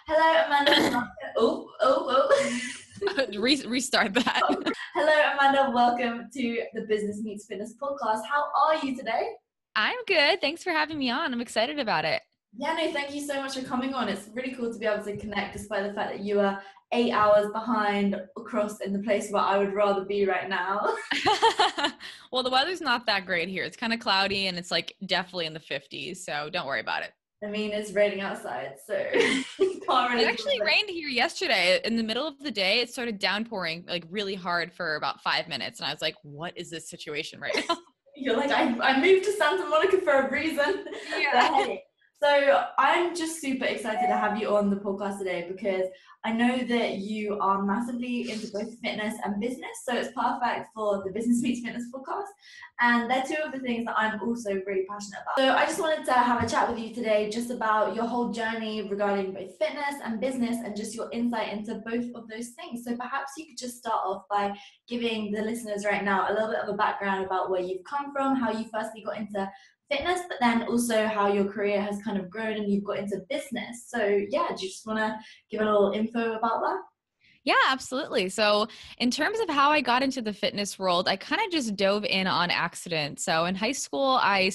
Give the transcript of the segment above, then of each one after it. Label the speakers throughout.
Speaker 1: Hello, Amanda.
Speaker 2: Restart that.
Speaker 1: Hello, Amanda. Welcome to the Business Meets Fitness podcast. How are you today?
Speaker 2: I'm good. Thanks for having me on. I'm excited about it.
Speaker 1: Yeah, no, thank you so much for coming on. It's really cool to be able to connect despite the fact that you are 8 hours behind across in the place where I would rather be right now.
Speaker 2: Well, the weather's not that great here. It's kind of cloudy and it's like definitely in the 50s, so don't worry about it.
Speaker 1: I mean, it's raining outside, so can't really
Speaker 2: It actually
Speaker 1: complain.
Speaker 2: rained here yesterday. In the middle of the day, it started downpouring like really hard for about 5 minutes. And I was like, what is this situation right now?
Speaker 1: You're like, I moved to Santa Monica for a reason.
Speaker 2: Yeah.
Speaker 1: But hey, so I'm just super excited to have you on the podcast today because I know that you are massively into both fitness and business. So it's perfect for the Business Meets Fitness podcast. And they're two of the things that I'm also really passionate about. So I just wanted to have a chat with you today just about your whole journey regarding both fitness and business and just your insight into both of those things. So perhaps you could just start off by giving the listeners right now a little bit of a background about where you've come from, how you firstly got into fitness, but then also how your career has kind of grown and you've got into business. So yeah, do you just want to give a little info about that?
Speaker 2: Yeah, absolutely. So, in terms of how I got into the fitness world, I kind of just dove in on accident. So, in high school, I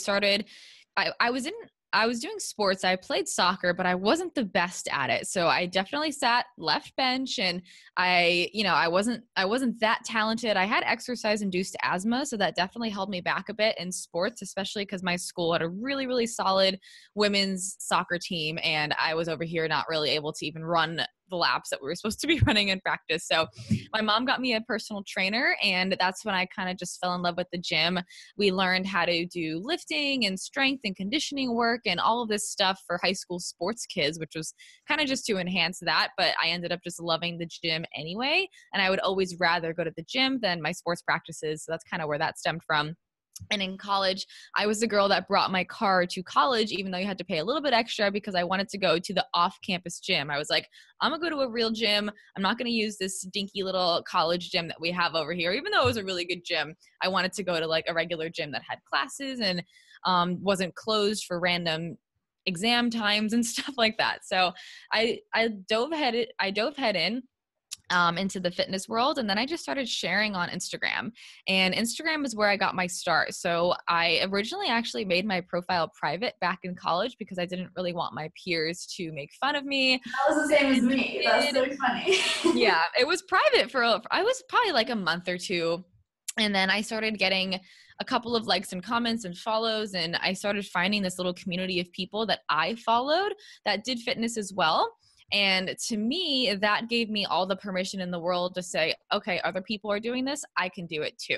Speaker 2: was doing sports. I played soccer, but I wasn't the best at it. So I definitely sat left bench and I wasn't that talented. I had exercise induced asthma, so that definitely held me back a bit in sports, especially because my school had a really, really solid women's soccer team. And I was over here not really able to even run the laps that we were supposed to be running in practice. So my mom got me a personal trainer, and that's when I kind of just fell in love with the gym. We learned how to do lifting and strength and conditioning work and all of this stuff for high school sports kids, which was kind of just to enhance that. But I ended up just loving the gym anyway. And I would always rather go to the gym than my sports practices. So that's kind of where that stemmed from. And in college, I was the girl that brought my car to college, even though you had to pay a little bit extra because I wanted to go to the off-campus gym. I was like, I'm going to go to a real gym. I'm not going to use this dinky little college gym that we have over here. Even though it was a really good gym, I wanted to go to like a regular gym that had classes and wasn't closed for random exam times and stuff like that. So I dove head in into the fitness world. And then I just started sharing on Instagram, and Instagram is where I got my start. So I originally actually made my profile private back in college because I didn't really want my peers to make fun of me.
Speaker 1: That was the same as me. That's so funny.
Speaker 2: Yeah, it was private I was probably like a month or two. And then I started getting a couple of likes and comments and follows. And I started finding this little community of people that I followed that did fitness as well. And to me, that gave me all the permission in the world to say, okay, other people are doing this, I can do it too.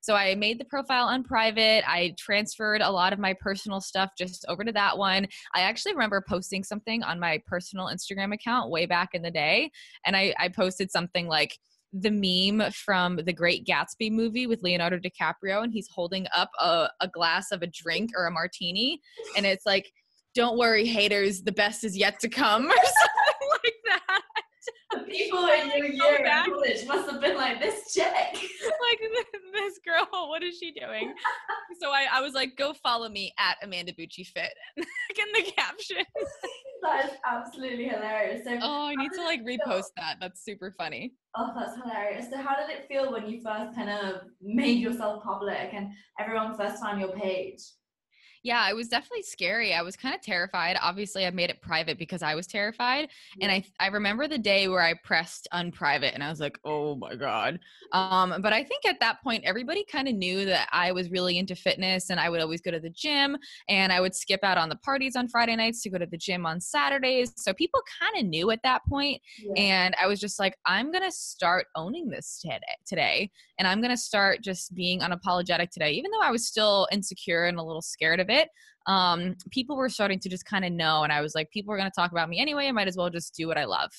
Speaker 2: So I made the profile on private. I transferred a lot of my personal stuff just over to that one. I actually remember posting something on my personal Instagram account way back in the day. And I posted something like the meme from the Great Gatsby movie with Leonardo DiCaprio, and he's holding up a glass of a drink or a martini. And it's like, don't worry, haters, the best is yet to come, or something like that.
Speaker 1: The people in your year in college must have been like, this chick.
Speaker 2: Like, this girl, what is she doing? So I was like, go follow me at Amanda Bucci Fit in the caption.
Speaker 1: That is absolutely hilarious. So
Speaker 2: I need to like repost that. That's super funny.
Speaker 1: Oh, that's hilarious. So how did it feel when you first kind of made yourself public and everyone first found your page?
Speaker 2: Yeah, it was definitely scary. I was kind of terrified. Obviously, I made it private because I was terrified.
Speaker 1: Yeah.
Speaker 2: And I remember the day where I pressed unprivate and I was like, oh my God. But I think at that point, everybody kind of knew that I was really into fitness and I would always go to the gym and I would skip out on the parties on Friday nights to go to the gym on Saturdays. So people kind of knew at that point.
Speaker 1: Yeah.
Speaker 2: And I was just like, I'm going to start owning this today. And I'm going to start just being unapologetic today, even though I was still insecure and a little scared of it. People were starting to just kind of know. And I was like, people are going to talk about me anyway. I might as well just do what I love.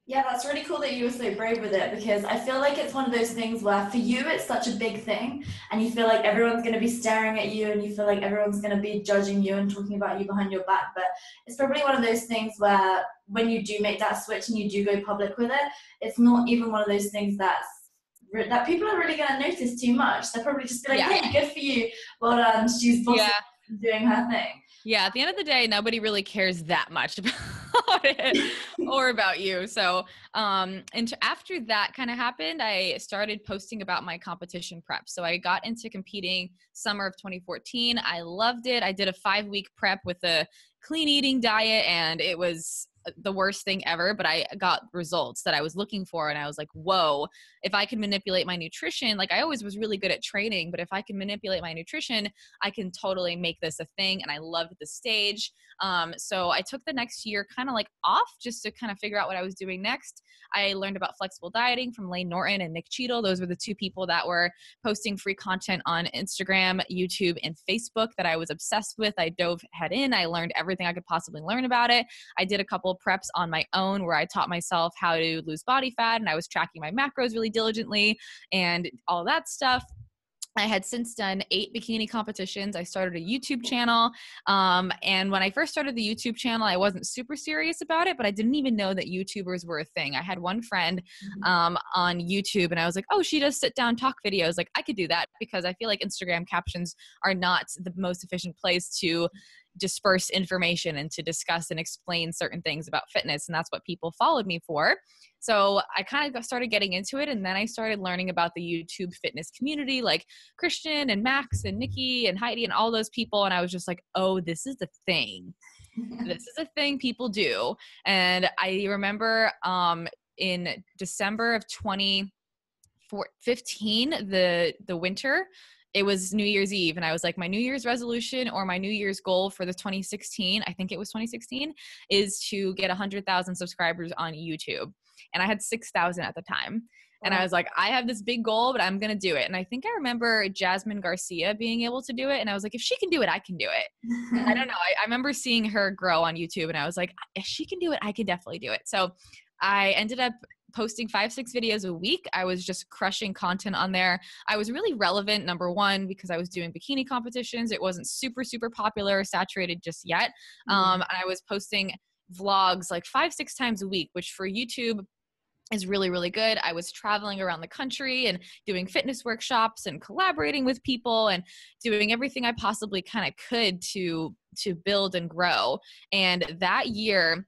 Speaker 1: Yeah, that's really cool that you were so brave with it because I feel like it's one of those things where for you it's such a big thing and you feel like everyone's going to be staring at you and you feel like everyone's going to be judging you and talking about you behind your back. But it's probably one of those things where when you do make that switch and you do go public with it, it's not even one of those things that people are really going to notice too much. They'll probably just be like, hey, good for you. Well done. She's doing her thing.
Speaker 2: Yeah, at the end of the day, nobody really cares that much about about it or about you. So, after that kind of happened, I started posting about my competition prep. So I got into competing summer of 2014. I loved it. I did a 5-week prep with a clean eating diet, and it was the worst thing ever, but I got results that I was looking for. And I was like, whoa, if I can manipulate my nutrition, like I always was really good at training, but if I can manipulate my nutrition, I can totally make this a thing. And I loved the stage. So I took the next year kind of like off just to kind of figure out what I was doing next. I learned about flexible dieting from Lane Norton and Nick Cheadle. Those were the 2 people that were posting free content on Instagram, YouTube, and Facebook that I was obsessed with. I dove head in. I learned everything I could possibly learn about it. I did a couple of preps on my own where I taught myself how to lose body fat, and I was tracking my macros really diligently and all that stuff. I had since done 8 bikini competitions. I started a YouTube channel. And when I first started the YouTube channel, I wasn't super serious about it, but I didn't even know that YouTubers were a thing. I had one friend on YouTube, and I was like, oh, she does sit down talk videos. Like I could do that, because I feel like Instagram captions are not the most efficient place to disperse information and to discuss and explain certain things about fitness. And that's what people followed me for. So I kind of started getting into it. And then I started learning about the YouTube fitness community, like Christian and Max and Nikki and Heidi and all those people. And I was just like, oh, this is the thing. This is a thing people do. And I remember in December of 2015, the winter, it was New Year's Eve. And I was like, my New Year's resolution or my New Year's goal for the 2016, I think it was 2016, is to get 100,000 subscribers on YouTube. And I had 6,000 at the time. And I was like, I have this big goal, but I'm going to do it. And I think I remember Jasmine Garcia being able to do it. And I was like, if she can do it, I can do it. I don't know. I remember seeing her grow on YouTube, and I was like, if she can do it, I can definitely do it. So I ended up posting 5-6 videos a week. I was just crushing content on there. I was really relevant, number one, because I was doing bikini competitions. It wasn't super, super popular or saturated just yet. And I was posting vlogs like 5-6 times a week, which for YouTube is really, really good. I was traveling around the country and doing fitness workshops and collaborating with people and doing everything I possibly kind of could to build and grow. And that year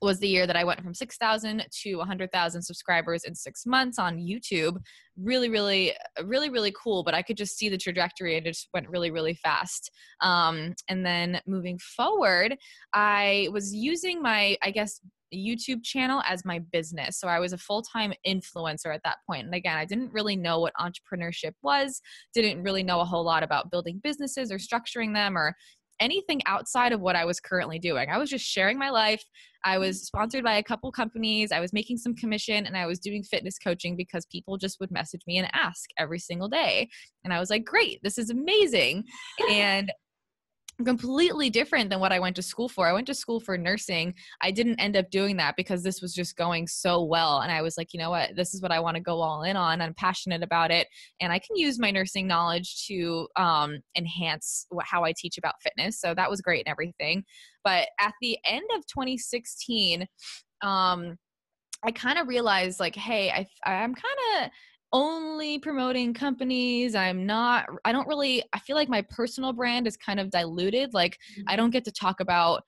Speaker 2: was the year that I went from 6,000 to 100,000 subscribers in 6 months on YouTube. Really, really, really, really cool. But I could just see the trajectory, and it just went really, really fast. And then moving forward, I was using my, I guess, YouTube channel as my business. So I was a full-time influencer at that point. And again, I didn't really know what entrepreneurship was, didn't really know a whole lot about building businesses or structuring them or anything outside of what I was currently doing. I was just sharing my life. I was sponsored by a couple companies. I was making some commission, and I was doing fitness coaching because people just would message me and ask every single day. And I was like, great, this is amazing. And completely different than what I went to school for. I went to school for nursing. I didn't end up doing that because this was just going so well. And I was like, you know what, this is what I want to go all in on. I'm passionate about it. And I can use my nursing knowledge to enhance how I teach about fitness. So that was great and everything. But at the end of 2016, I kind of realized like, hey, I'm kind of only promoting companies. I feel like my personal brand is kind of diluted. Like I don't get to talk about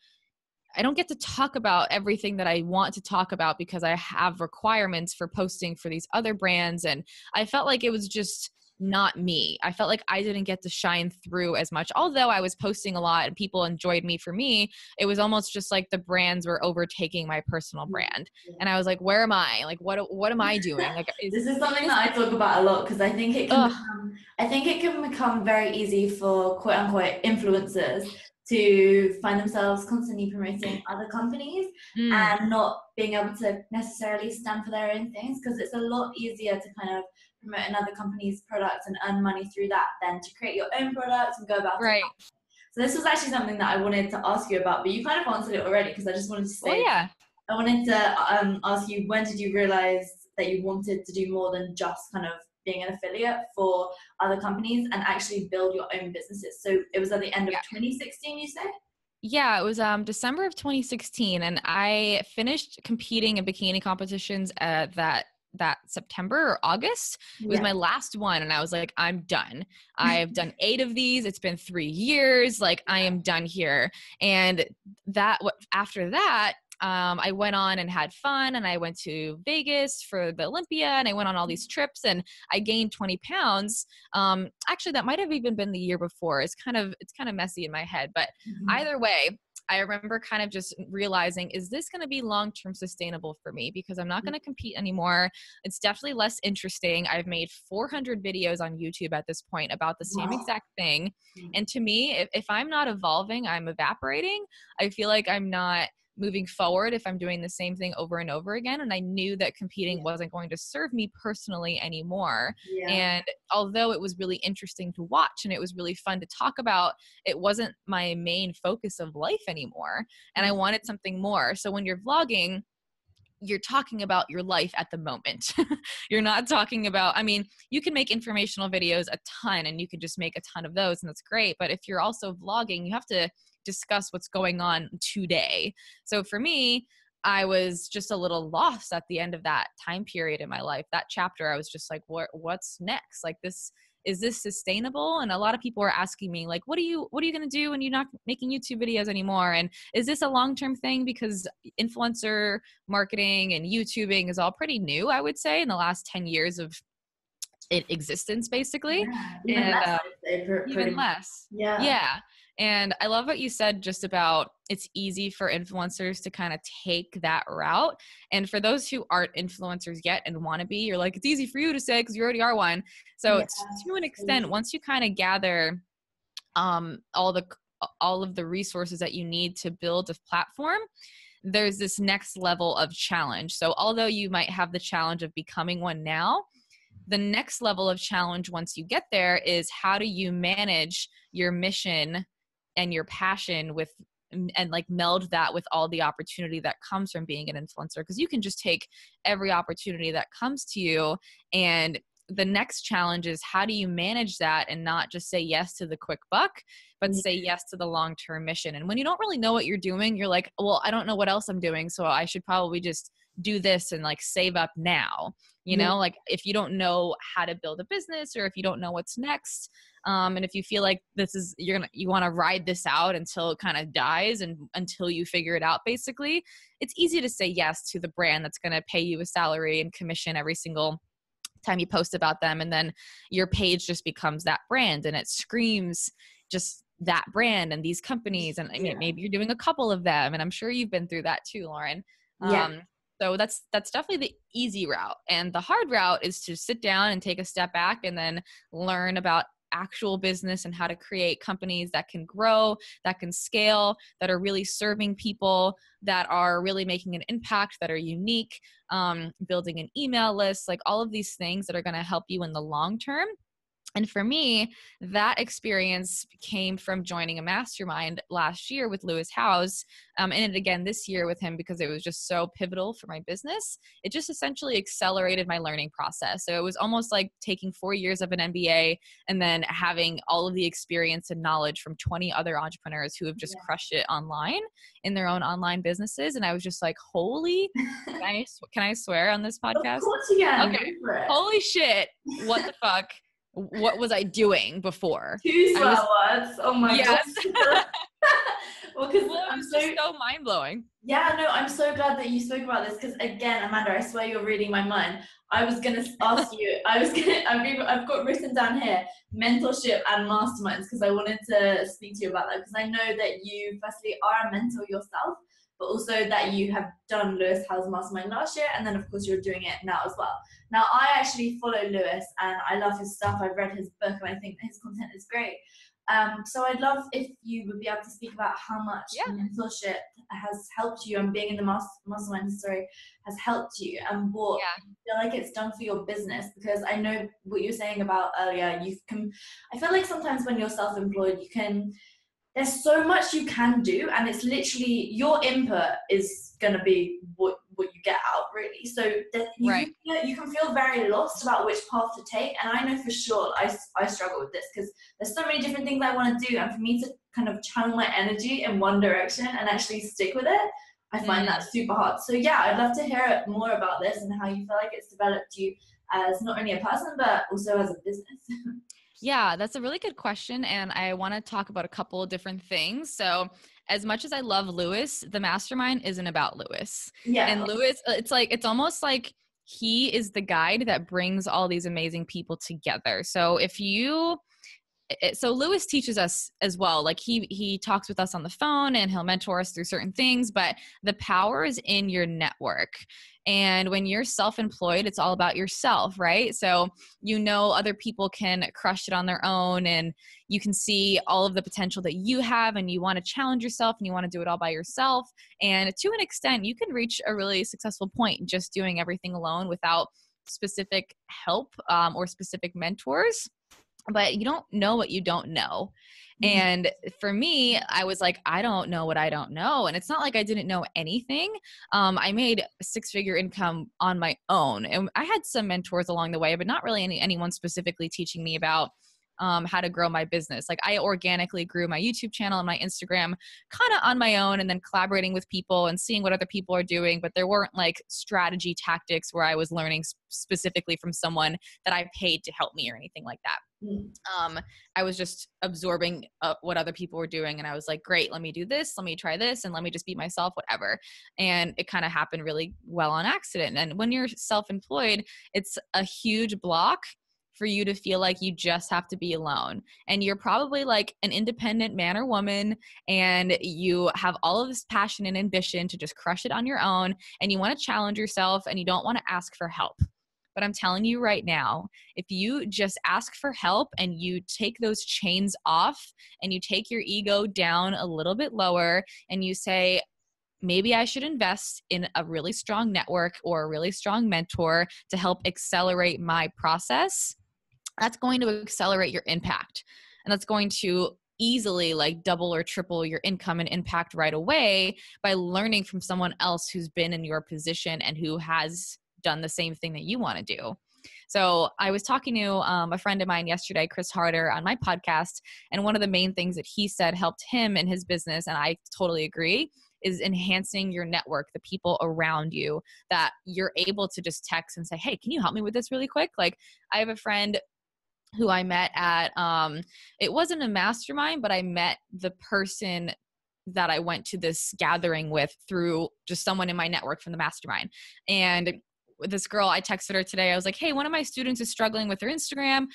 Speaker 2: everything that I want to talk about because I have requirements for posting for these other brands. And I felt like it was just not me. I felt like I didn't get to shine through as much. Although I was posting a lot and people enjoyed me for me, it was almost just like the brands were overtaking my personal brand. And I was like, where am I? Like, what am I doing? Like,
Speaker 1: this is something that I talk about a lot because I think it can become very easy for quote unquote influencers to find themselves constantly promoting other companies and not being able to necessarily stand for their own things, because it's a lot easier to kind of promote another company's products and earn money through that than to create your own products and go about it. So this was actually something that I wanted to ask you about, but you kind of answered it already, because I just wanted to say, I wanted to ask you, when did you realize that you wanted to do more than just kind of being an affiliate for other companies and actually build your own businesses? So it was at the end of 2016, you say?
Speaker 2: Yeah, it was December of 2016, and I finished competing in bikini competitions that September or August. It was my last one. And I was like, I'm done. I've done 8 of these. It's been 3 years. Like I am done here. And after that, I went on and had fun, and I went to Vegas for the Olympia, and I went on all these trips, and I gained 20 pounds. Actually, that might have even been the year before. It's kind of messy in my head, but either way, I remember kind of just realizing, is this going to be long-term sustainable for me? Because I'm not going to compete anymore. It's definitely less interesting. I've made 400 videos on YouTube at this point about the same exact thing. And to me, if I'm not evolving, I'm evaporating. I feel like I'm not moving forward if I'm doing the same thing over and over again. And I knew that competing wasn't going to serve me personally anymore. And although it was really interesting to watch and it was really fun to talk about, it wasn't my main focus of life anymore. And I wanted something more. So when you're vlogging, you're talking about your life at the moment. You're not talking about, I mean, you can make informational videos a ton and you can just make a ton of those and that's great. But if you're also vlogging, you have to discuss what's going on today. So for me, I was just a little lost at the end of that time period in my life. That chapter, I was just like, what's next? Like is this sustainable? And a lot of people are asking me like, what are you going to do when you're not making YouTube videos anymore? And is this a long-term thing? Because influencer marketing and YouTubing is all pretty new, I would say, in the last 10 years of existence, basically.
Speaker 1: Even
Speaker 2: And
Speaker 1: less, I'd say,
Speaker 2: even less. Yeah. And I love what you said just about it's easy for influencers to kind of take that route. And for those who aren't influencers yet and want to be, you're like, it's easy for you to say because you already are one. So to an extent, once you kind of gather all of the resources that you need to build a platform, there's this next level of challenge. So although you might have the challenge of becoming one now, the next level of challenge once you get there is how do you manage your mission and your passion with and like meld that with all the opportunity that comes from being an influencer, because you can just take every opportunity that comes to you. And the next challenge is how do you manage that and not just say yes to the quick buck, but say yes to the long-term mission. And when you don't really know what you're doing, you're like, well, I don't know what else I'm doing, so I should probably just do this and like save up now, you know, like if you don't know how to build a business or if you don't know what's next, and if you feel like you want to ride this out until it kind of dies and until you figure it out, basically, it's easy to say yes to the brand that's going to pay you a salary and commission every single time you post about them. And then your page just becomes that brand and it screams just that brand and these companies. And I mean, maybe you're doing a couple of them. And I'm sure you've been through that too, Lauren. So that's definitely the easy route. And the hard route is to sit down and take a step back and then learn about actual business and how to create companies that can grow, that can scale, that are really serving people, that are really making an impact, that are unique, building an email list, like all of these things that are going to help you in the long term. And for me, that experience came from joining a mastermind last year with Lewis Howes, and it again this year with him because it was just so pivotal for my business. It just essentially accelerated my learning process. So it was almost like taking 4 years of an MBA and then having all of the experience and knowledge from 20 other entrepreneurs who have just crushed it online in their own online businesses. And I was just like, holy, can I swear on this podcast?
Speaker 1: Of course you can.
Speaker 2: Okay. Holy shit. What the fuck? What was I doing before?
Speaker 1: 2 swear words. Oh my God. Well, because
Speaker 2: I'm so mind-blowing.
Speaker 1: Yeah, no, I'm so glad that you spoke about this because again, Amanda, I swear you're reading my mind. I was going to ask you, I've got written down here, mentorship and masterminds, because I wanted to speak to you about that because I know that you firstly are a mentor yourself, but also that you have done Lewis Howes Mastermind last year, and then of course you're doing it now as well. Now, I actually follow Lewis and I love his stuff. I've read his book and I think his content is great. So I'd love if you would be able to speak about how much mentorship has helped you and being in the mastermind has helped you and what you feel like it's done for your business, because I know what you were saying about earlier, I feel like sometimes when you're self-employed, there's so much you can do, and it's literally your input is going to be what you get out, really. So that you can feel very lost about which path to take. And I know for sure I struggle with this because there's so many different things I want to do. And for me to kind of channel my energy in one direction and actually stick with it, I find that super hard. So yeah, I'd love to hear more about this and how you feel like it's developed you as not only a person, but also as a business.
Speaker 2: Yeah, that's a really good question. And I want to talk about a couple of different things. So as much as I love Lewis, the mastermind isn't about Lewis.
Speaker 1: Yeah.
Speaker 2: And Lewis, it's almost like he is the guide that brings all these amazing people together. So so Lewis teaches us as well. Like he talks with us on the phone and he'll mentor us through certain things, but the power is in your network. And when you're self-employed, it's all about yourself, right? So other people can crush it on their own, and you can see all of the potential that you have, and you want to challenge yourself and you want to do it all by yourself. And to an extent, you can reach a really successful point just doing everything alone without specific help or specific mentors. But you don't know what you don't know. And for me, I was like, I don't know what I don't know. And it's not like I didn't know anything. I made a 6-figure income on my own. And I had some mentors along the way, but not really anyone specifically teaching me about how to grow my business. Like I organically grew my YouTube channel and my Instagram kind of on my own, and then collaborating with people and seeing what other people are doing. But there weren't like strategy tactics where I was learning specifically from someone that I paid to help me or anything like that. I was just absorbing what other people were doing. And I was like, great, let me do this. Let me try this. And let me just be myself, whatever. And it kind of happened really well on accident. And when you're self-employed, it's a huge block for you to feel like you just have to be alone. And you're probably like an independent man or woman, and you have all of this passion and ambition to just crush it on your own. And you want to challenge yourself, and you don't want to ask for help. But I'm telling you right now, if you just ask for help and you take those chains off and you take your ego down a little bit lower and you say, maybe I should invest in a really strong network or a really strong mentor to help accelerate my process, that's going to accelerate your impact. And that's going to easily like double or triple your income and impact right away by learning from someone else who's been in your position and who has done the same thing that you want to do. So I was talking to a friend of mine yesterday, Chris Harder, on my podcast. And one of the main things that he said helped him in his business, and I totally agree, is enhancing your network, the people around you that you're able to just text and say, hey, can you help me with this really quick? Like I have a friend who I met at, it wasn't a mastermind, but I met the person that I went to this gathering with through just someone in my network from the mastermind. And this girl, I texted her today. I was like, hey, one of my students is struggling with their Instagram.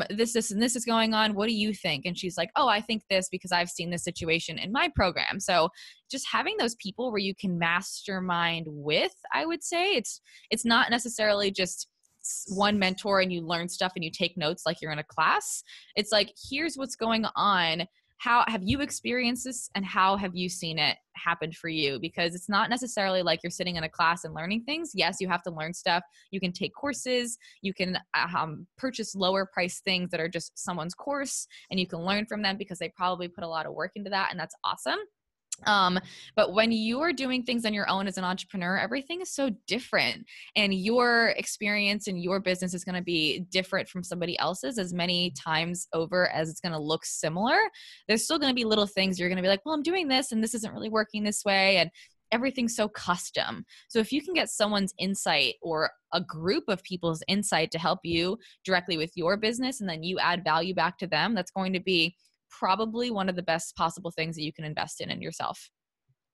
Speaker 2: This, and this is going on. What do you think? And she's like, oh, I think this because I've seen this situation in my program. So just having those people where you can mastermind with, I would say it's not necessarily just one mentor and you learn stuff and you take notes like you're in a class. It's like, here's what's going on. How have you experienced this and how have you seen it happen for you? Because it's not necessarily like you're sitting in a class and learning things. Yes, you have to learn stuff. You can take courses. You can purchase lower price things that are just someone's course, and you can learn from them because they probably put a lot of work into that, and that's awesome. But when you are doing things on your own as an entrepreneur, everything is so different, and your experience and your business is going to be different from somebody else's as many times over as it's going to look similar. There's still going to be little things you're going to be like, well, I'm doing this and this isn't really working this way. And everything's so custom. So if you can get someone's insight or a group of people's insight to help you directly with your business, and then you add value back to them, that's going to be probably one of the best possible things that you can invest in yourself.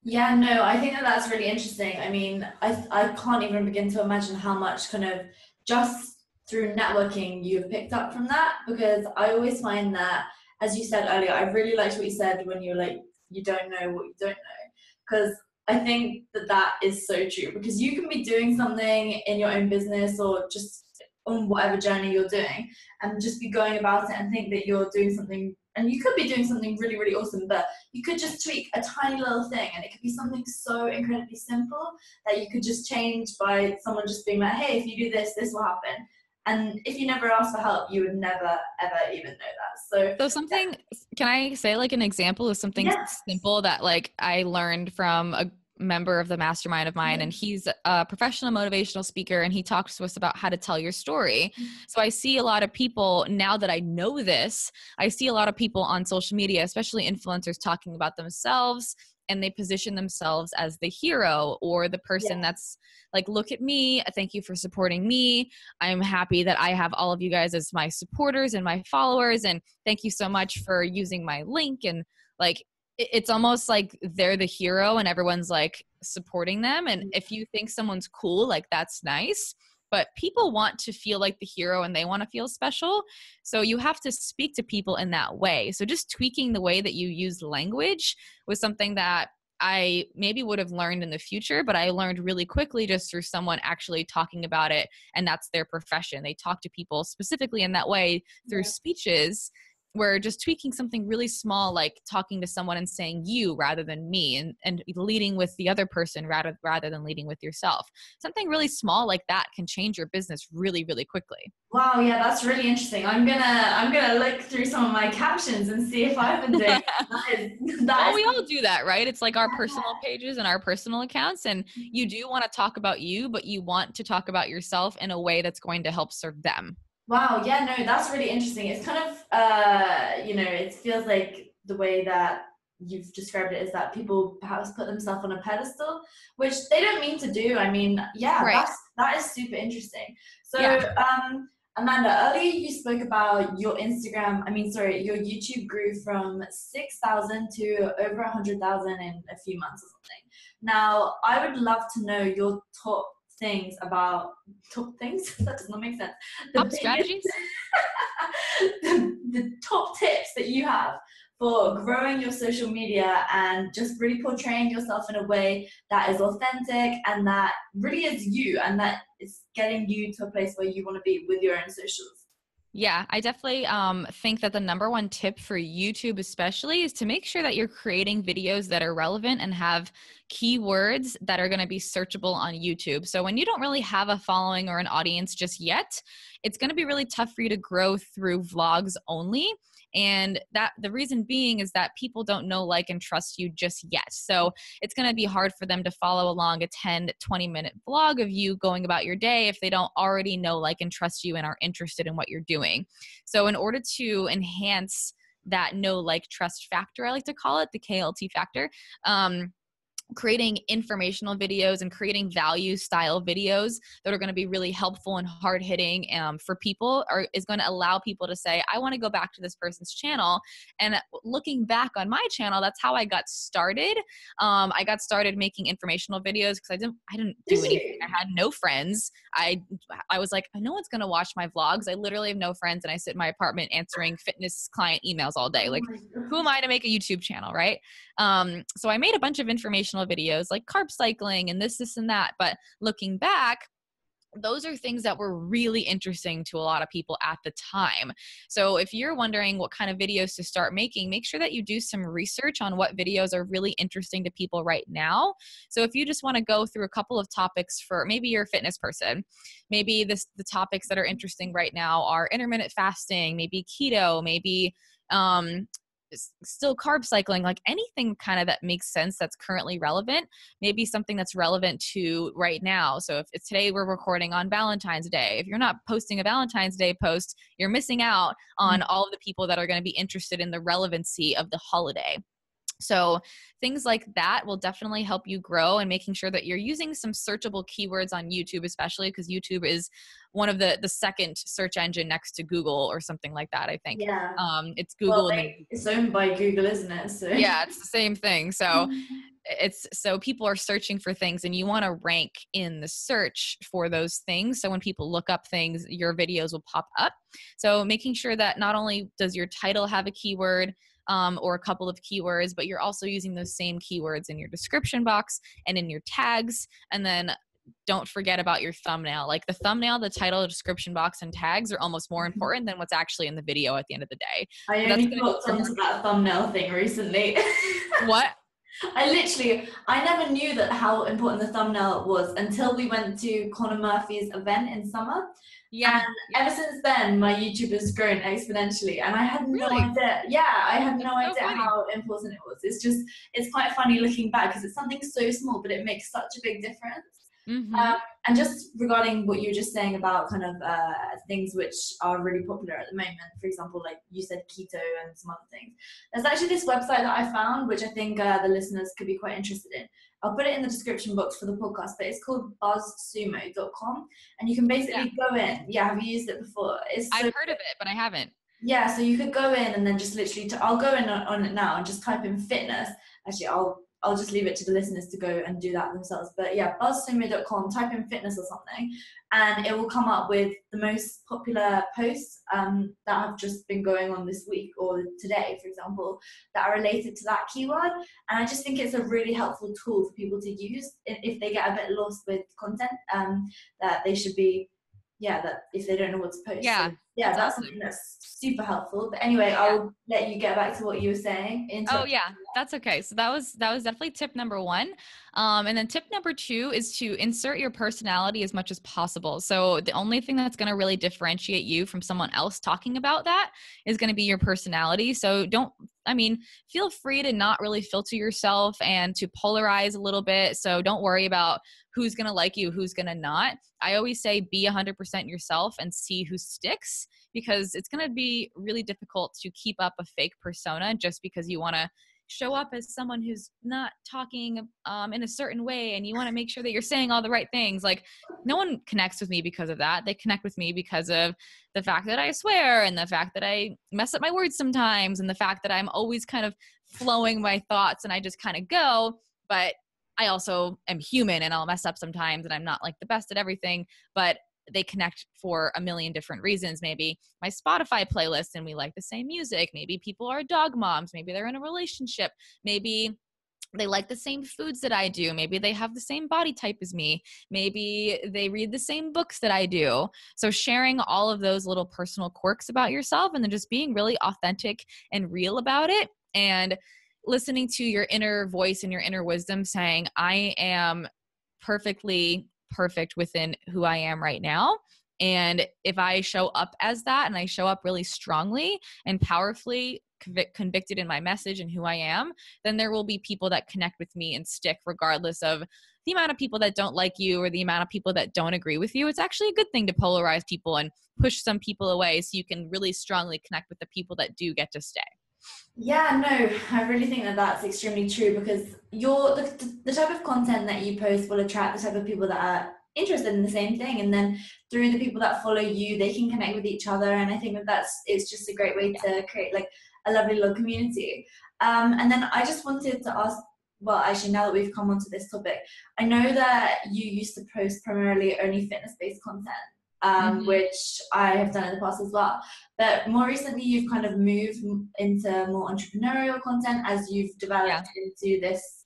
Speaker 1: Yeah, no, I think that that's really interesting. I mean, I can't even begin to imagine how much kind of just through networking you've picked up from that, because I always find that, as you said earlier, I really liked what you said when you're like, you don't know what you don't know, because I think that that is so true, because you can be doing something in your own business or just on whatever journey you're doing and just be going about it and think that you're doing something, and you could be doing something really, really awesome, but you could just tweak a tiny little thing, and it could be something so incredibly simple that you could just change by someone just being like, hey, if you do this, this will happen. And if you never asked for help, you would never, ever even know that.
Speaker 2: So something, can I say like an example of something simple that like I learned from a member of the mastermind of mine, and he's a professional motivational speaker, and he talks to us about how to tell your story. So I see a lot of people, now that I know this, I see a lot of people on social media, especially influencers, talking about themselves, and they position themselves as the hero or the person that's like, look at me, thank you for supporting me, I'm happy that I have all of you guys as my supporters and my followers, and thank you so much for using my link. And like, it's almost like they're the hero and everyone's like supporting them. And if you think someone's cool, like that's nice. But people want to feel like the hero and they want to feel special. So you have to speak to people in that way. So just tweaking the way that you use language was something that I maybe would have learned in the future, but I learned really quickly just through someone actually talking about it. And that's their profession. They talk to people specifically in that way through speeches, where just tweaking something really small, like talking to someone and saying you rather than me, and leading with the other person rather than leading with yourself. Something really small like that can change your business really, really quickly.
Speaker 1: Wow, yeah, that's really interesting. I'm gonna look through some of my captions and see if I've been doing that
Speaker 2: Well,
Speaker 1: is
Speaker 2: we all do that, right? It's like our personal pages and our personal accounts, and you do want to talk about you, but you want to talk about yourself in a way that's going to help serve them.
Speaker 1: wow, yeah, no, that's really interesting. It's kind of it feels like the way that you've described it is that people perhaps put themselves on a pedestal, which they don't mean to do. I mean, yeah,
Speaker 2: Right.
Speaker 1: that is super interesting. So,
Speaker 2: Yeah.
Speaker 1: Amanda, earlier you spoke about your your YouTube grew from 6,000 to over 100,000 in a few months or something. Now, I would love to know your top things. That does not make sense. The
Speaker 2: Top
Speaker 1: biggest,
Speaker 2: strategies.
Speaker 1: the top tips that you have for growing your social media and just really portraying yourself in a way that is authentic and that really is you and that is getting you to a place where you want to be with your own socials.
Speaker 2: Yeah, I definitely think that the number one tip for YouTube, especially, is to make sure that you're creating videos that are relevant and have keywords that are going to be searchable on YouTube. So when you don't really have a following or an audience just yet, it's going to be really tough for you to grow through vlogs only. And that the reason being is that people don't know, like, and trust you just yet. So it's going to be hard for them to follow along a 10 to 20-minute vlog of you going about your day if they don't already know, like, and trust you and are interested in what you're doing. So in order to enhance that know, like, trust factor, I like to call it the KLT factor, creating informational videos and creating value style videos that are going to be really helpful and hard hitting for people is going to allow people to say, I want to go back to this person's channel. And looking back on my channel, that's how I got started. I got started making informational videos because I didn't do anything. I had no friends. I was like, no one's going to watch my vlogs. I literally have no friends. And I sit in my apartment answering fitness client emails all day. Like, who am I to make a YouTube channel, right? So I made a bunch of informational videos like carb cycling and this, and that. But looking back, those are things that were really interesting to a lot of people at the time. So if you're wondering what kind of videos to start making, make sure that you do some research on what videos are really interesting to people right now. So if you just want to go through a couple of topics for maybe you're a fitness person, maybe the topics that are interesting right now are intermittent fasting, maybe keto, maybe still carb cycling, like anything kind of that makes sense that's currently relevant, maybe something that's relevant to right now. So if it's today we're recording on Valentine's Day, if you're not posting a Valentine's Day post, you're missing out on all of the people that are going to be interested in the relevancy of the holiday. So things like that will definitely help you grow, and making sure that you're using some searchable keywords on YouTube, especially because YouTube is one of the second search engine next to Google or something like that, I think.
Speaker 1: Yeah.
Speaker 2: It's
Speaker 1: Well,
Speaker 2: Google.
Speaker 1: it's owned by Google, isn't it? So
Speaker 2: Yeah, it's the same thing. So people are searching for things and you want to rank in the search for those things. So when people look up things, your videos will pop up. So making sure that not only does your title have a keyword, or a couple of keywords, but you're also using those same keywords in your description box and in your tags. And then don't forget about your thumbnail. Like the thumbnail, the title, the description box, and tags are almost more important than what's actually in the video at the end of the day.
Speaker 1: I
Speaker 2: That's
Speaker 1: only
Speaker 2: going to be
Speaker 1: clocked onto that thumbnail thing recently.
Speaker 2: what?
Speaker 1: I never knew that how important the thumbnail was until we went to Conor Murphy's event in summer.
Speaker 2: Yeah.
Speaker 1: And ever since then, my YouTube has grown exponentially. And I had no
Speaker 2: Really?
Speaker 1: idea. Yeah, I had no
Speaker 2: That's so
Speaker 1: idea
Speaker 2: funny.
Speaker 1: how important it was. It's quite funny looking back because it's something so small, but it makes such a big difference.
Speaker 2: Mm-hmm.
Speaker 1: And just regarding what you were just saying about kind of things which are really popular at the moment, for example, like you said, keto and some other things. There's actually this website that I found, which I think the listeners could be quite interested in. I'll put it in the description box for the podcast, but it's called buzzsumo.com. And you can basically go in. Yeah, have you used it before?
Speaker 2: I've heard of it, but I haven't.
Speaker 1: Yeah, so you could go in and then just literally, I'll go in on it now and just type in fitness. Actually, I'll just leave it to the listeners to go and do that themselves. But yeah, buzzsumo.com, type in fitness or something, and it will come up with the most popular posts that have just been going on this week or today, for example, that are related to that keyword. And I just think it's a really helpful tool for people to use if they get a bit lost with content, that they should be, yeah, that if they don't know what to post. So
Speaker 2: Yeah,
Speaker 1: yeah,
Speaker 2: that's
Speaker 1: that's
Speaker 2: awesome.
Speaker 1: something that's super helpful. But anyway,
Speaker 2: Yeah.
Speaker 1: I'll let you get back to what you were saying.
Speaker 2: Oh
Speaker 1: Interrupt.
Speaker 2: yeah, that's okay. So that was definitely tip number one. And then tip number two is to insert your personality as much as possible. So the only thing that's going to really differentiate you from someone else talking about that is going to be your personality. So feel free to not really filter yourself and to polarize a little bit. So don't worry about who's going to like you, who's going to not. I always say be 100% yourself and see who sticks, because it's going to be really difficult to keep up a fake persona just because you want to show up as someone who's not talking in a certain way, and you want to make sure that you're saying all the right things. Like, no one connects with me because of that. They connect with me because of the fact that I swear, and the fact that I mess up my words sometimes, and the fact that I'm always kind of flowing my thoughts and I just kind of go. But I also am human and I'll mess up sometimes, and I'm not like the best at everything, but they connect for a million different reasons. Maybe my Spotify playlist and we like the same music. Maybe people are dog moms. Maybe they're in a relationship. Maybe they like the same foods that I do. Maybe they have the same body type as me. Maybe they read the same books that I do. So sharing all of those little personal quirks about yourself, and then just being really authentic and real about it, and listening to your inner voice and your inner wisdom saying, I am perfectly perfect within who I am right now. And if I show up as that, and I show up really strongly and powerfully convicted in my message and who I am, then there will be people that connect with me and stick regardless of the amount of people that don't like you or the amount of people that don't agree with you. It's actually a good thing to polarize people and push some people away so you can really strongly connect with the people that do get to stay.
Speaker 1: Yeah, no, I really think that that's extremely true, because the type of content that you post will attract the type of people that are interested in the same thing, and then through the people that follow you, they can connect with each other. And I think that it's just a great way to create like a lovely little community. And then I just wanted to ask, well, actually, now that we've come onto this topic, I know that you used to post primarily only fitness-based content, which I have done in the past as well. But more recently, you've kind of moved into more entrepreneurial content as you've developed into this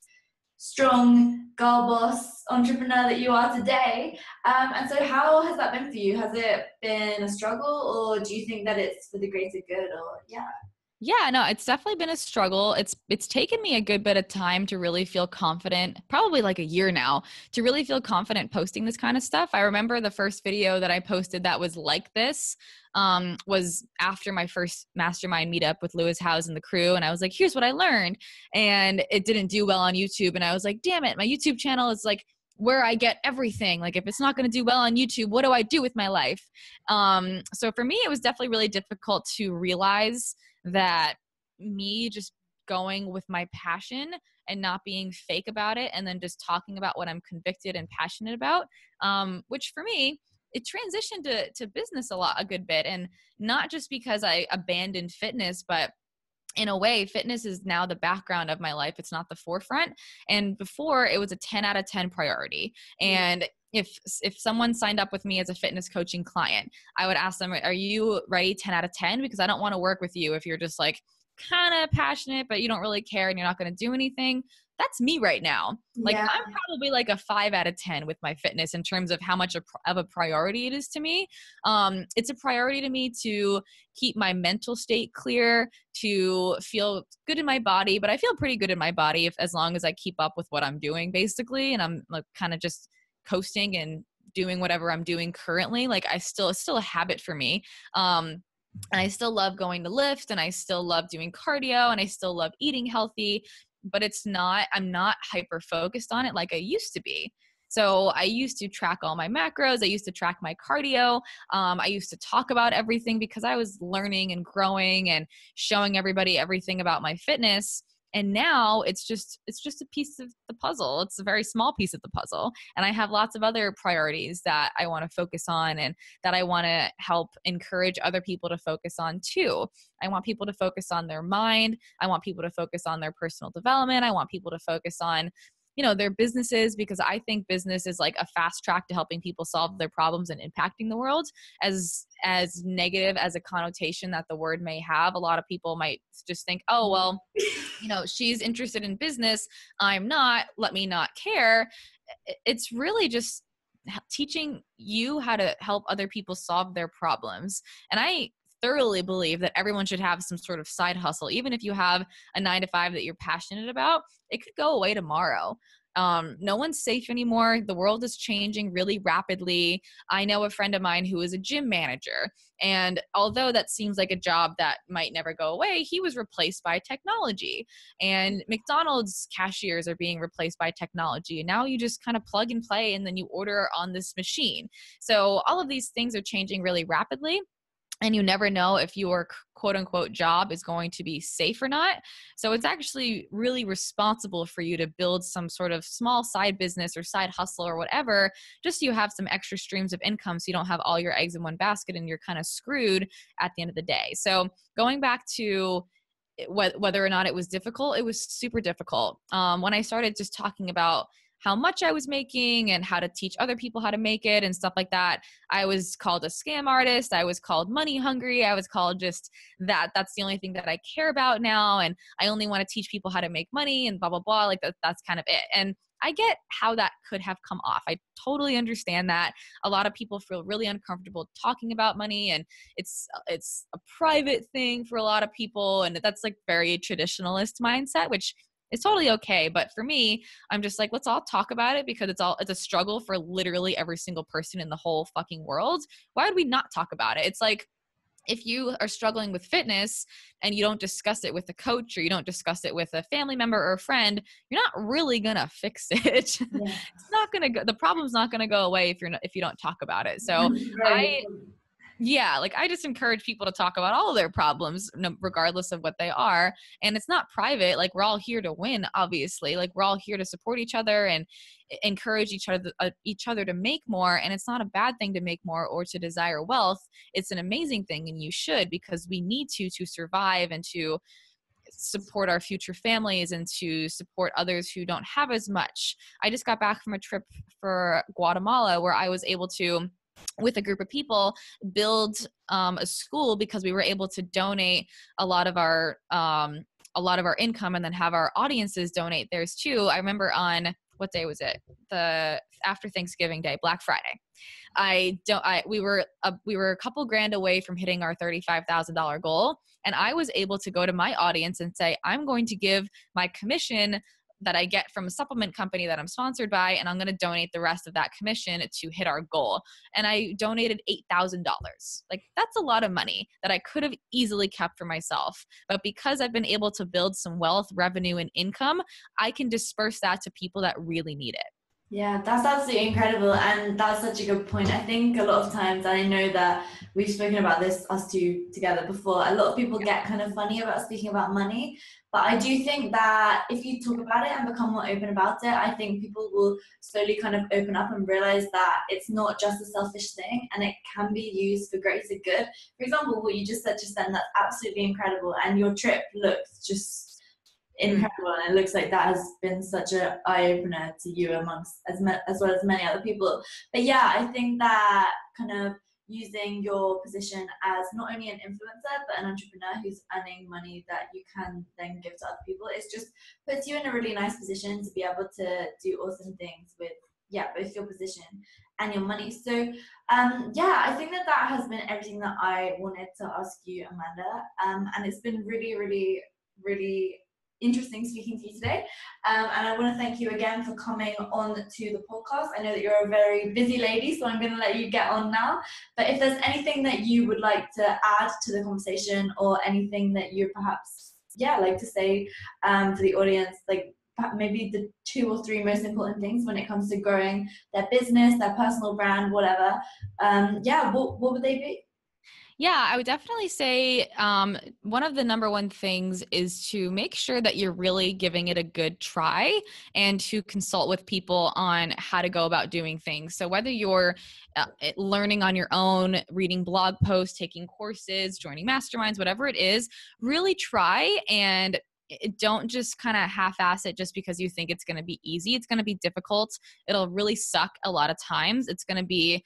Speaker 1: strong girl boss entrepreneur that you are today. And so how has that been for you? Has it been a struggle, or do you think that it's for the greater good? Or
Speaker 2: Yeah, no, it's definitely been a struggle. It's taken me a good bit of time to really feel confident, probably like a year now, to really feel confident posting this kind of stuff. I remember the first video that I posted that was like this was after my first mastermind meetup with Lewis Howes and the crew. And I was like, here's what I learned. And it didn't do well on YouTube. And I was like, damn it, my YouTube channel is like where I get everything. Like, if it's not going to do well on YouTube, what do I do with my life? So for me, it was definitely really difficult to realize that me just going with my passion and not being fake about it, and then just talking about what I'm convicted and passionate about, which for me, it transitioned to business a good bit. And not just because I abandoned fitness, but in a way, fitness is now the background of my life. It's not the forefront. And before, it was a 10 out of 10 priority. And if someone signed up with me as a fitness coaching client, I would ask them, are you ready 10 out of 10? Because I don't want to work with you if you're just like kind of passionate, but you don't really care and you're not going to do anything. That's me right now. Like, I'm probably like a 5 out of 10 with my fitness in terms of how much of a priority it is to me. It's a priority to me to keep my mental state clear, to feel good in my body, but I feel pretty good in my body as long as I keep up with what I'm doing, basically. And I'm like kind of just coasting and doing whatever I'm doing currently. Like, it's still a habit for me. And I still love going to lift, and I still love doing cardio, and I still love eating healthy, but I'm not hyper focused on it like I used to be. So I used to track all my macros. I used to track my cardio. I used to talk about everything because I was learning and growing and showing everybody everything about my fitness. And now it's just a piece of the puzzle. It's a very small piece of the puzzle. And I have lots of other priorities that I want to focus on and that I want to help encourage other people to focus on too. I want people to focus on their mind. I want people to focus on their personal development. I want people to focus on, you know, their businesses, because I think business is like a fast track to helping people solve their problems and impacting the world. As negative as a connotation that the word may have, a lot of people might just think, oh, well, you know, she's interested in business, I'm not, let me not care. It's really just teaching you how to help other people solve their problems. And I thoroughly believe that everyone should have some sort of side hustle. Even if you have a 9 to 5 that you're passionate about, it could go away tomorrow. No one's safe anymore. The world is changing really rapidly. I know a friend of mine who is a gym manager, and although that seems like a job that might never go away, he was replaced by technology. And McDonald's cashiers are being replaced by technology. And now you just kind of plug and play, and then you order on this machine. So all of these things are changing really rapidly. And you never know if your quote unquote job is going to be safe or not. So it's actually really responsible for you to build some sort of small side business or side hustle or whatever, just so you have some extra streams of income so you don't have all your eggs in one basket and you're kind of screwed at the end of the day. So going back to whether or not it was difficult, it was super difficult. When I started just talking about how much I was making and how to teach other people how to make it and stuff like that, I was called a scam artist. I was called money hungry. I was called just that. That's the only thing that I care about now. And I only want to teach people how to make money and blah, blah, blah. Like that's kind of it. And I get how that could have come off. I totally understand that. A lot of people feel really uncomfortable talking about money, and it's a private thing for a lot of people. And that's like very traditionalist mindset, which is totally okay. But for me, I'm just like, let's all talk about it, because it's a struggle for literally every single person in the whole fucking world. Why would we not talk about it? It's like, if you are struggling with fitness and you don't discuss it with a coach, or you don't discuss it with a family member or a friend, you're not really gonna fix it. It's not gonna go, the problem's not gonna go away if you don't talk about it. So I just encourage people to talk about all of their problems, regardless of what they are. And it's not private. Like, we're all here to win, obviously. Like, we're all here to support each other and encourage each other to make more. And it's not a bad thing to make more or to desire wealth. It's an amazing thing, and you should, because we need to survive and to support our future families and to support others who don't have as much. I just got back from a trip for Guatemala where I was able to, with a group of people, build a school, because we were able to donate a lot of our income and then have our audiences donate theirs too. I remember on, what day was it? After Thanksgiving Day, Black Friday. We were a couple grand away from hitting our $35,000 goal. And I was able to go to my audience and say, I'm going to give my commission that I get from a supplement company that I'm sponsored by, and I'm going to donate the rest of that commission to hit our goal. And I donated $8,000. Like, that's a lot of money that I could have easily kept for myself. But because I've been able to build some wealth, revenue, and income, I can disperse that to people that really need it.
Speaker 1: Yeah, that's absolutely incredible. And that's such a good point. I think a lot of times, and I know that we've spoken about this, us two together before, a lot of people get kind of funny about speaking about money. But I do think that if you talk about it and become more open about it, I think people will slowly kind of open up and realize that it's not just a selfish thing, and it can be used for greater good. For example, what you just said just then, that's absolutely incredible. And your trip looks just incredible, and it looks like that has been such an eye-opener to you amongst as well as many other people. But yeah, I think that kind of using your position as not only an influencer but an entrepreneur who's earning money that you can then give to other people, it just puts you in a really nice position to be able to do awesome things with both your position and your money. So I think that has been everything that I wanted to ask you, Amanda, and it's been really, really, really interesting speaking to you today, and I want to thank you again for coming on to the podcast. I know that you're a very busy lady, so I'm going to let you get on now, but if there's anything that you would like to add to the conversation, or anything that you perhaps like to say to the audience, like maybe the 2 or 3 most important things when it comes to growing their business, their personal brand, whatever, what would they be?
Speaker 2: Yeah, I would definitely say one of the number one things is to make sure that you're really giving it a good try and to consult with people on how to go about doing things. So, whether you're learning on your own, reading blog posts, taking courses, joining masterminds, whatever it is, really try and don't just kind of half-ass it just because you think it's going to be easy. It's going to be difficult. It'll really suck a lot of times. It's going to be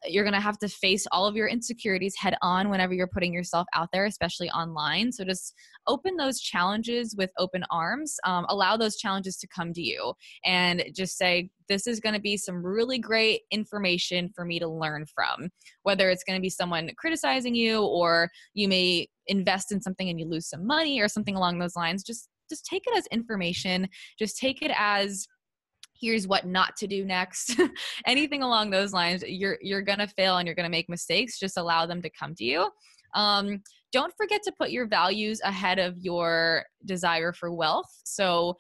Speaker 2: you're going to have to face all of your insecurities head on whenever you're putting yourself out there, especially online. So just open those challenges with open arms. Allow those challenges to come to you and just say, this is going to be some really great information for me to learn from. Whether it's going to be someone criticizing you, or you may invest in something and you lose some money or something along those lines. Just take it as information. Just take it as, here's what not to do next. Anything along those lines. You're gonna fail and you're gonna make mistakes. Just allow them to come to you. Don't forget to put your values ahead of your desire for wealth. So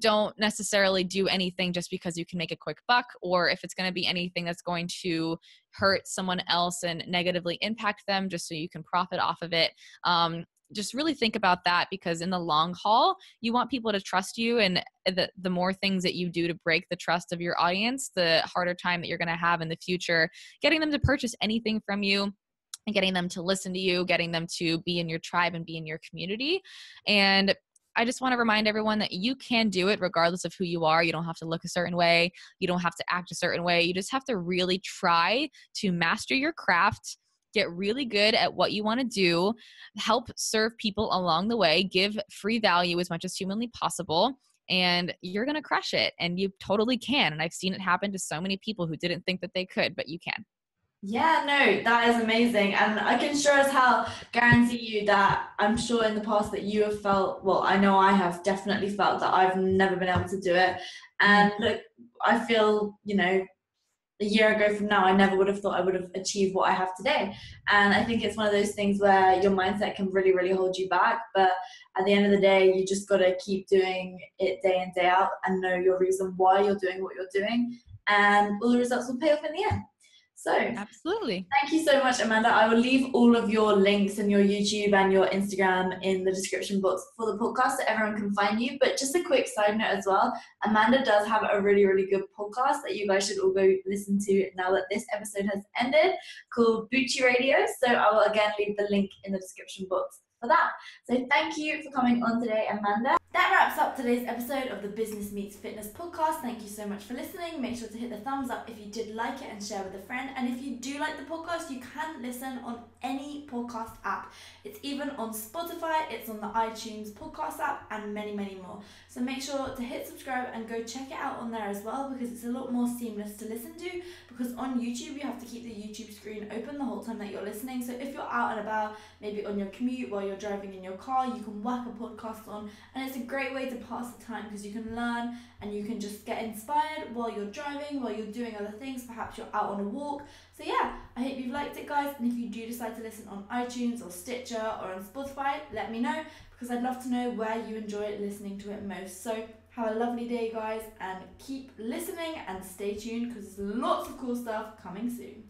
Speaker 2: don't necessarily do anything just because you can make a quick buck, or if it's going to be anything that's going to hurt someone else and negatively impact them just so you can profit off of it. Just really think about that, because in the long haul, you want people to trust you. And the more things that you do to break the trust of your audience, the harder time that you're going to have in the future getting them to purchase anything from you and getting them to listen to you, getting them to be in your tribe and be in your community. And I just want to remind everyone that you can do it regardless of who you are. You don't have to look a certain way. You don't have to act a certain way. You just have to really try to master your craft, get really good at what you want to do, help serve people along the way, give free value as much as humanly possible, and you're going to crush it. And you totally can. And I've seen it happen to so many people who didn't think that they could, but you can.
Speaker 1: Yeah, no, that is amazing. And I can sure as hell guarantee you that I'm sure in the past that you have felt, well, I know I have definitely felt that I've never been able to do it.
Speaker 2: Mhm.
Speaker 1: And look, I feel, a year ago from now, I never would have thought I would have achieved what I have today. And I think it's one of those things where your mindset can really, really hold you back. But at the end of the day, you just got to keep doing it day in, day out, and know your reason why you're doing what you're doing. And all the results will pay off in the end. So,
Speaker 2: Absolutely.
Speaker 1: thank you so much, Amanda. I will leave all of your links and your YouTube and your Instagram in the description box for the podcast so everyone can find you. But just a quick side note as well, Amanda does have a really, really good podcast that you guys should all go listen to now that this episode has ended, called Bucci Radio. So I will again leave the link in the description box for that. So thank you for coming on today, Amanda. That wraps up today's episode of the Business Meets Fitness podcast. Thank you so much for listening. Make sure to hit the thumbs up if you did like it and share with a friend. And if you do like the podcast, you can listen on any podcast app. It's even on Spotify, it's on the iTunes podcast app, and many, many more. So make sure to hit subscribe and go check it out on there as well, because it's a lot more seamless to listen to. Because on YouTube, you have to keep the YouTube screen open the whole time that you're listening. So if you're out and about, maybe on your commute while you're driving in your car, you can whack a podcast on, and it's a great way to pass the time because you can learn and you can just get inspired while you're driving, while you're doing other things. Perhaps you're out on a walk. So yeah, I hope you've liked it, guys. And if you do decide to listen on iTunes or Stitcher or on Spotify, let me know, because I'd love to know where you enjoy listening to it most. So have a lovely day, guys, and keep listening and stay tuned, because there's lots of cool stuff coming soon.